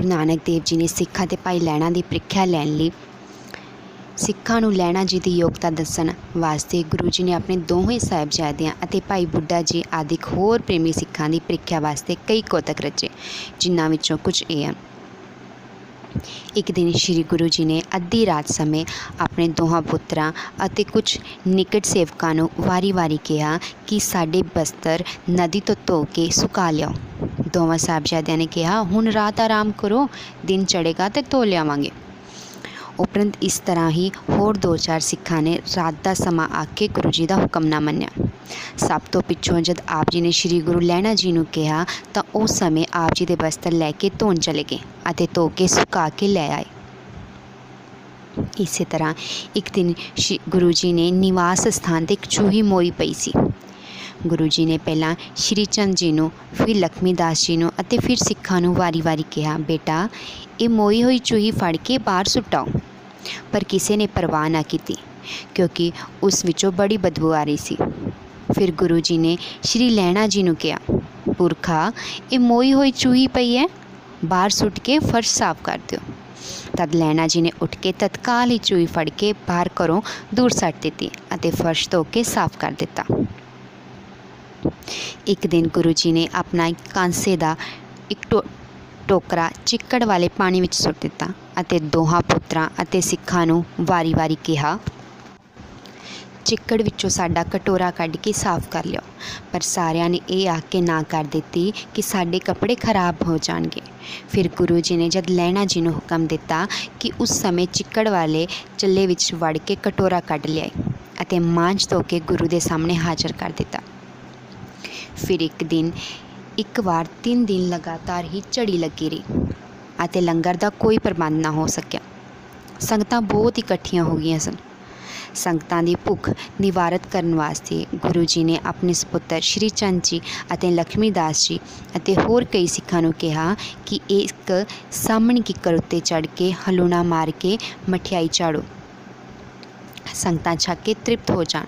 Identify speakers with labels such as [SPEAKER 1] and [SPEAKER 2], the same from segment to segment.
[SPEAKER 1] गुरु नानक देव जी ने सिक्खां ते भाई लैणा की प्रीख्या लैण लई सिक्खां नूं लैणा जी की योग्यता दस्सण वास्ते गुरु जी ने अपने दोवें साहिबजादियां अते भाई बुड्ढा जी आदि होर प्रेमी सिक्खां की प्रीख्या वास्ते कई कौतक रचे, जिन्हां विचों कुछ ये हैं। एक दिन श्री गुरु जी ने अद्धी रात समय अपने दोहां पुत्रां अते कुछ निकट सेवकां नूं वारी-वारी कहा कि साडे बस्तर नदी तो धो के सुका लियाओ। दोवां साहिबजादियां ने कहा, हुण रात आराम करो, दिन चढ़ेगा तो धो लियावांगे। उपरंत इस तरह ही होर 2-4 सिक्खां ने रात का समा आके गुरु जी का हुक्म ना मन्निया। सब तो पिछों जद आप जी ने श्री गुरु लैणा जी नूं कहा तो उस समय आप जी के बस्तर लैके धोन चले गए अते धो के सुका के लै आए। इस तरह एक दिन गुरु जी ने निवास स्थान ते एक चूही मोई पई सी। गुरु जी ने पहला श्री चंद जी नूं, फिर लक्ष्मीदास जी नूं अते फिर सिक्खां नूं वारी-वारी कहा, बेटा ये मोई हुई चूही फड़ के बाहर सुटाओ। पर किसी ने परवाह ना की क्योंकि उस विचों बड़ी बदबू आ रही सी। फिर गुरु जी ने श्री लैणा जी नूं कहा, पुरखा ये मोई हुई चूही पई है, बाहर सुट के फर्श साफ कर दो। तद लैणा जी ने उठ के तत्काल ही चूही फड़ के बाहर घरों दूर सट दी अते फर्श धो के साफ कर दिता। एक दिन गुरु जी ने अपना कांसे का एक टोकरा चिक्कड़ वाले पानी विच सुट दिता अते दोहां पुत्रां अते सिक्खां नूं वारी-वारी कहा, चिक्कड़ विचों साडा कटोरा कढ़ के साफ कर लियो। पर सारियां ने ये आख के ना कर दी कि साडे कपड़े खराब हो जाएंगे। फिर गुरु जी ने जद लैणा जी नूं हुक्म दिता कि उस समय चिक्कड़ वाले चल्ले विच वड़ के कटोरा कढ़ लियाए अते मांज धो के गुरु दे सामने हाज़र कर दिता। फिर एक बार 3 दिन लगातार ही झड़ी लगी रही अते लंगर का कोई प्रबंध ना हो सकिया। संगतां बहुत इकट्ठियां हो गई सन। संगतां दी भुख निवारत करने वास्ते गुरु जी ने अपने सपुत्र श्री चंद जी अते लक्ष्मीदास जी अते होर कई सिक्खां नूं कहा कि एक सामण किकर उत्ते चढ़ के हलूणा मार के मठियाई झाड़ो, संगतां छक के तृप्त हो जाण।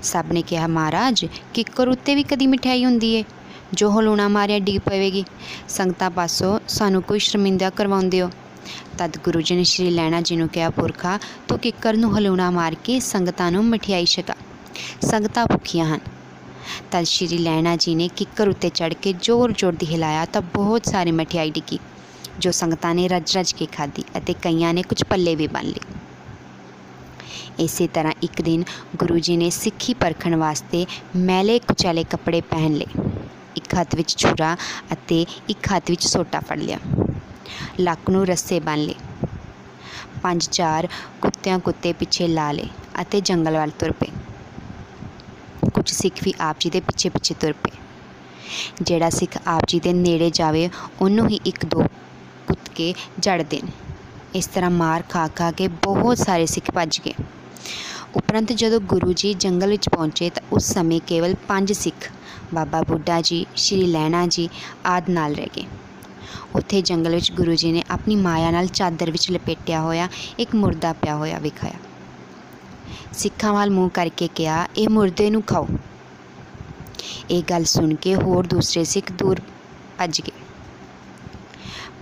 [SPEAKER 1] सब ने कहा, महाराज किकर उत्ते भी कदी मिठाई हुंदी है जो हलूणा मारिया डिग पवेगी, संगतां पासों सानू कोई शर्मिंदा करवाउंदे हो। तद गुरु जी ने श्री लैणा जी नूं कहा, पुरखा तू किकर नूं हलूणा मार के संगतां नूं मठियाई छका, संगतां भुखियां हन। तद श्री लैणा जी ने किकर उत्ते चढ़ के जोर जोर दी हिलाया तो बहुत सारी मठियाई डिगी जो संगतां ने रज रज के खाधी अते कईयां ने कुछ पल्ले भी बन लए। इस तरह एक दिन गुरु जी ने सिक्खी परखण वास्ते मैले कुचैले कपड़े पहन ले, एक हत्थ विच छुरा अते एक हत्थ विच सोटा फड़ लिया, लक नूं रस्से बन ले, 5-4 कुत्ते पिछे ला ले अते जंगल वाल तुर पे। कुछ सिख भी आप जी दे पिछे पिछे तुर पे। जिहड़ा सिख आप जी दे नेड़े जावे उन्होंने ही 1-2 कुत्ते जड़ देन। इस तरह मार खा खा के बहुत सारे सिख भज गए। उपरंत जदों गुरु जी जंगल विच पहुँचे तो उस समय केवल 5 सिख बाबा बुड्ढा जी, श्री लैणा जी आदि नाल रह गए। उत्थे जंगल विच गुरु जी ने अपनी माया नाल चादर विच लपेटिया होया एक मुर्दा पिया होया विखाया। सिखां वाल मूँह करके कहा, ये मुर्दे नूं खाओ। ये गल सुन के होर दूसरे सिख दूर भज गए।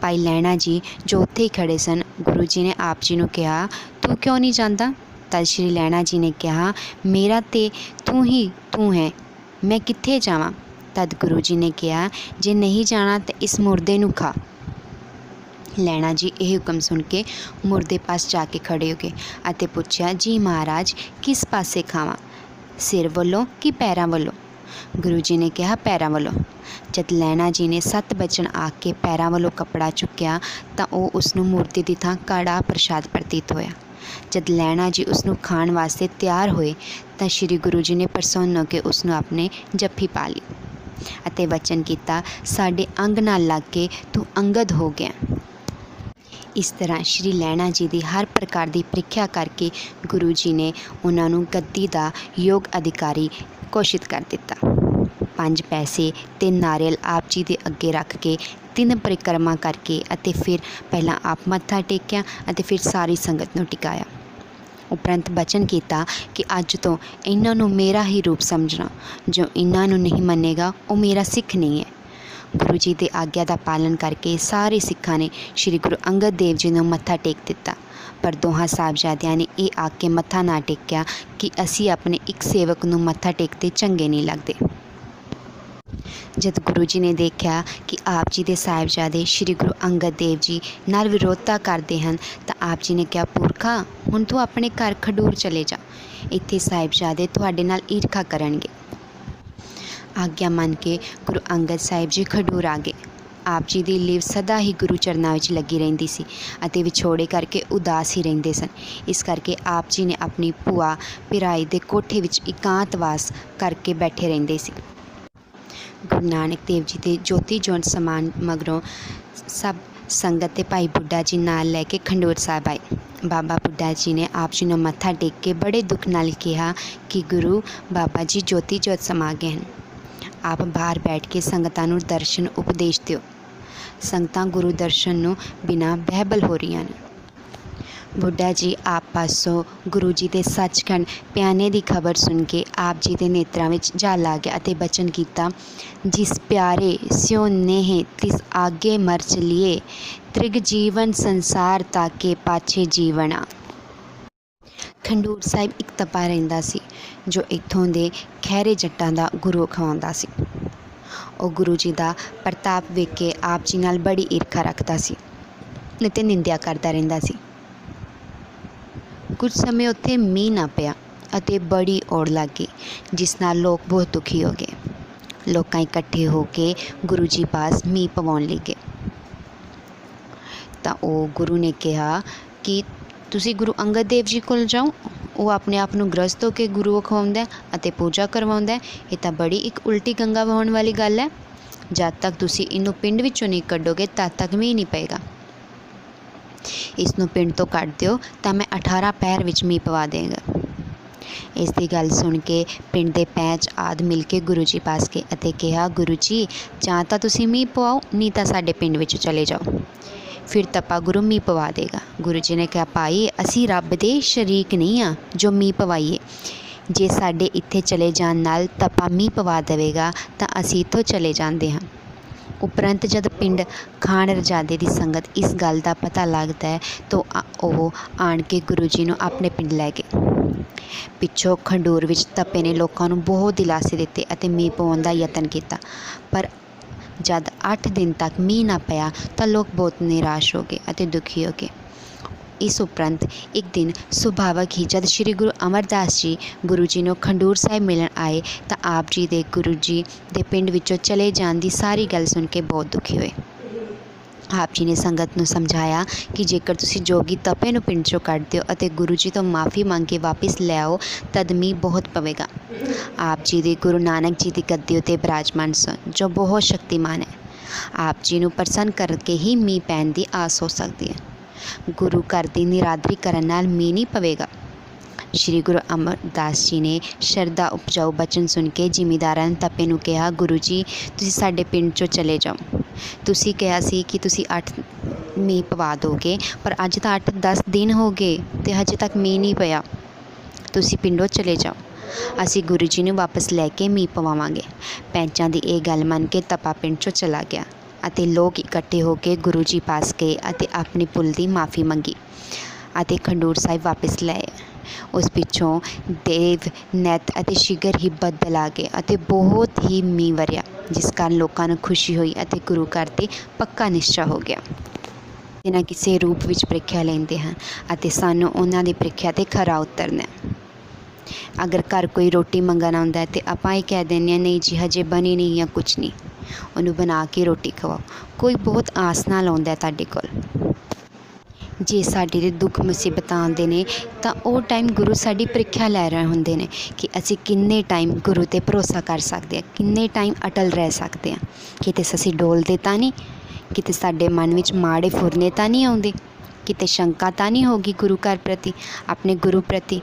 [SPEAKER 1] भाई लैणा जी जो उत्थे ही खड़े सन, गुरु जी ने आप जी नूं कहा, तू क्यों नहीं जांदा? तद श्री लैणा जी ने कहा, मेरा ते तू ही तू है, मैं कित्थे जावां? तद गुरु जी ने कहा, जे नहीं जाना तो इस मुर्दे नूं खा। लैणा जी यह हुक्म सुन के मुर्दे पास जाके खड़े हो गए अते पूछया, जी महाराज किस पासे खावां, सिर वल्लों कि पैरां वल्लों? गुरु जी ने कहा, पैरां वल्लों। जद लैणा जी ने 7 बचन आख के पैरां वल्लों कपड़ा चुक्या तो वह उसनूं मुर्दे की थां कड़ा प्रसाद प्रतीत होया। जद लैणा जी उसनूं खाण वास्ते तैयार होए तो श्री गुरु जी ने प्रसन्न होकर उसनूं अपने जफ्फी पा ली अते वचन किया, साडे अंग नाल लग के तू अंगद हो गया। इस तरह श्री लैणा जी की हर प्रकार की प्रीख्या करके गुरु जी ने उन्होंने गद्दी का योग अधिकारी घोषित कर दिता। 5 पैसे ते नारियल आप जी के अगे रख के 3 परिक्रमा करके अते फिर पहला आप मत्था टेकिया अते फिर सारी संगत नूं टिकाया। उपरंत बचन किया कि अज तो इन्हां नूं मेरा ही रूप समझना, जो इन्हां नूं नहीं मनेगा वो मेरा सिख नहीं है। गुरु जी की आग्या का पालन करके सारे सिखां ने श्री गुरु अंगद देव जी नूं मत्था टेक दिता। पर दोहां साहबजादियां ने यह आख के मत्था ना टेकिया कि असी अपने एक सेवक नूं मत्था टेकते चंगे नहीं लगते। जद गुरु जी ने देखा कि आप जी के साहिबजादे श्री गुरु अंगद देव जी नाल विरोधता करते हैं, तो आप जी ने कहा, पुरखा हुण तू अपने घर खडूर चले जा, इत्थे साहिबजादे तुहाडे नाल ईरखा करनगे। आग्या मन के गुरु अंगद साहिब जी खडूर आ गए। आप जी की लिव सदा ही गुरु चरनां विच लगी रहिंदी सी अते विछोड़े करके उदास ही रहिंदे सन। इस करके आप जी ने अपनी भूआ पिराई दे कोठे विच एकांतवास करके बैठे रहिंदे सी। गुरु नानक देव जी के जोती जोत समान मगरों सब संगत ते भाई बुढ़ा जी नाल लैके खंडूर साहब आए। बाबा बुढ़ा जी ने आप जी नूं मत्था टेक के बड़े दुख नाल कहा कि गुरु बाबा जी जोती जोत समा गए हैं, आप बाहर बैठ के संगतां नूं दर्शन उपदेश दिओ। संगतां गुरु दर्शन नूं बिना बहबल हो रही हैं। बुढ़ा जी आप पासों गुरु जी के सचखंड प्याने की खबर सुन के आप जी के नेत्रां विच जल आ गया अते बचन किया, जिस प्यारे स्यो नेह तिस आगे मर चलिए, त्रिग जीवन संसार ताके पाछे जीवना। खंडूर साहिब एक तपा रहिंदा सी जो इत्थों दे खैरे जट्टां दा गुरु खवाउंदा सी। ਉਹ गुरु जी का प्रताप वेख के आप जी नाल बड़ी ईर्खा रखता सी ते निंदिया करता रहिंदा सी। कुछ समय उत्थे मीह ना पिया अते बड़ी ओड़ लग गई, जिस नाल लोग बहुत दुखी हो गए। लोग इकट्ठे होके गुरु जी पास मीह पवाउण लई गए। तो वो गुरु ने कहा कि तुसी गुरु अंगद देव जी कोल जाओ, वो अपने आप नूं गृहस्थ होकर गुरु खवाउंदा अते पूजा करवाउंदा। ये तो बड़ी एक उल्टी गंगा वहाउण वाली गल है। जद तक तुसी इनू पिंड विचों नहीं कड्डोगे तद तक मीह नहीं पेगा। इसनूं पिंड तो कढ दिओ तो मैं 18 पैर विच मीह पवा देंगा। इस दी गल सुन के पिंड दे पैंच आदि मिल के गुरु जी पास गए अते कहा, गुरु जी जां तां तुसी मीह पवाओ, नहीं तां साडे पिंड विच चले जाओ, फिर तपा गुरु मीह पवा देगा। गुरु जी ने कहा, भाई असी रब दे शरीक नहीं हाँ जो मीह पवाईए। जे साडे इत्थे चले जाण नाल तपा मीह पवा देवेगा तां असी इत्थों चले जांदे हाँ। उपरंत जद पिंड खान रजादे की संगत इस गल का पता लगता है तो वह आण के गुरु जी नूं अपने पिंड लै गए। पिछों खंडूर विच तपे ने लोकां नूं बहुत दिलासे दिते अते मीह पवाउण दा यतन किया, पर जद 8 दिन तक मीह ना पिया तो लोग बहुत निराश हो गए अते दुखी हो गए। इस उपरंत एक दिन सुभावक ही जब श्री गुरु अमरदास जी गुरु जी नूं खंडूर साहिब मिलन आए तो आप जी दे गुरु जी दे पिंड विचों चले जाण दी सारी गल सुन के बहुत दुखी हुए। आप जी ने संगत नूं समझाया कि जेकर तुसी जोगी तपे नूं पिंड चों कढ दिओ अते गुरु जी तो माफ़ी मंग के वापस ले आओ तद मीह बहुत पवेगा। आप जी दे गुरु नानक जी की गद्दी उत्ते विराजमान सन जो बहुत शक्तिमान है। आप जी नूं प्रसन्न करके ही मीह पैण दी आस हो सकती है। गुरु घर की निरादरी करन नाल मीह नहीं पवेगा। श्री गुरु अमरदास जी ने शरदा उपजाऊ बचन सुन के जिमीदारां तपे नूं कहा, गुरु जी तुसी साडे पिंड चों चले जाओ। तुसी कहा सी कि तुसी 8 मीह पवा दोगे, पर अज तो 8-10 दिन हो गए तो हजे तक मीह नहीं पिया। तुसी पिंडों चले जाओ, असी गुरु जी नूं वापस लैके मीह पवावांगे। पैंचां दी यह गल मन के तपा पिंड चों चला गया अते लोग इकट्ठे होकर गुरु जी पास गए अते अपनी भुल की माफ़ी मंगी अते खंडूर साहिब वापस लाए। उस पिछों देव नैत अते शिगर ही बदल आ गए अते बहुत ही मीह वरिया, जिस कारण लोगों को खुशी हुई अते गुरु घर ते पक्का निश्चय हो गया। बिना किसी रूप विच प्रीख्या लेंदे हैं अते सानू उन्हां दी प्रीख्या ते खरा उतरना है। अगर घर कोई रोटी मंगन आउंदा है तो आपां कह देंगे नहीं जी हजे बनी नहीं या कुछ नहीं, उन्होंने बना के रोटी खवाओ। कोई बहुत आस नाल आउंदा है तुहाडे कोल। जे साडे ते दुख मुसीबत आउंदे ने तां ओह टाइम गुरु साडी प्रीख्या लै रहे हुंदे ने कि असीं किन्ने टाइम गुरु ते भरोसा कर सकते हैं, किन्ने टाइम अटल रह सकते हैं। किते असीं डोलदे तां नहीं, किते साडे मन विच माड़े फुरने तां नहीं आउंदे, किते शंका तां नहीं होगी गुरु घर प्रति, अपने गुरु प्रति।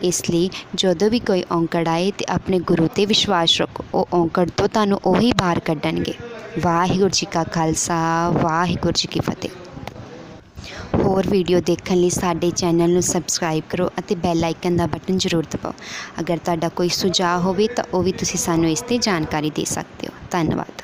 [SPEAKER 1] इसलिए जदों भी कोई औंकड़ आए तो अपने गुरु ते विश्वास रखो, वो औंकड़ तो तुहानूं ओही बाहर कड्डणगे। वाहिगुरू जी का खालसा, वाहिगुरू जी की फतेह। होर वीडियो देखने लिए साडे चैनल नूं सबसक्राइब करो अते बैल आइकन का बटन जरूर दबाओ। अगर तुहाडा कोई सुझाव होवे तां ओह भी तुसीं सानूं इस ते जानकारी दे सकते हो। धन्यवाद।